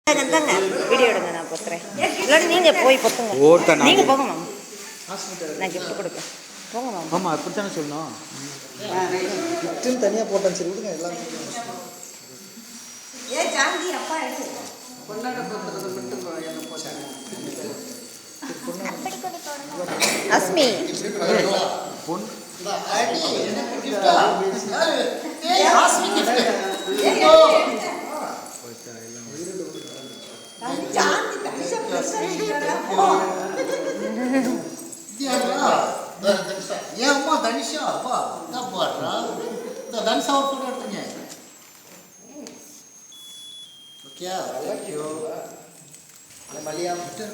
Video எடுங்க, நான் போத்துறேன். இல்லாட்டி நீங்கள் போய் பொத்துங்க. நீங்கள் போங்க மேம், நான் கிஃப்ட் கொடுப்பேன். போங்க மேம். ஆமாம், அப்படித்தானே சொல்லணும். கிஃப்ட்டுன்னு தனியாக போட்டேன். சரி விடுங்க, எல்லாம் அஸ்மி ஏம்மா தனிஷா அப்பா என்ன பாடுறா? இந்த தனுஷாவை போட்டோ எடுத்துங்க. Okay, thank you. மல்லியா விட்டு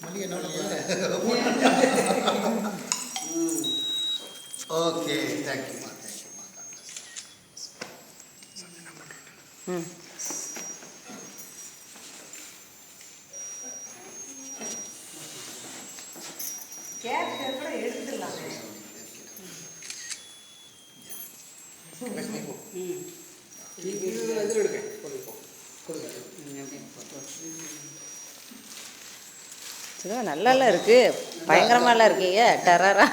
மல்லி என்ன ஓகே, தேங்க்யூம்மா, தேங்க்யூம்மா. நல்லா இருக்கு, பயங்கரமாலாம் இருக்கீங்க. டெரரா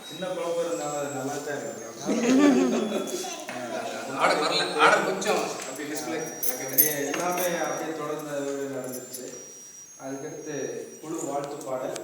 சின்ன குழப்பம் இருந்தாலும் நல்லா தான் இருக்கு. ஆர்டர் கொஞ்சம் அப்படி டிஸ்பிளே எல்லாமே அப்படியே தொடர்ந்து நடந்துச்சு. அதுக்கடுத்து குழு வாழ்த்து பாடல்.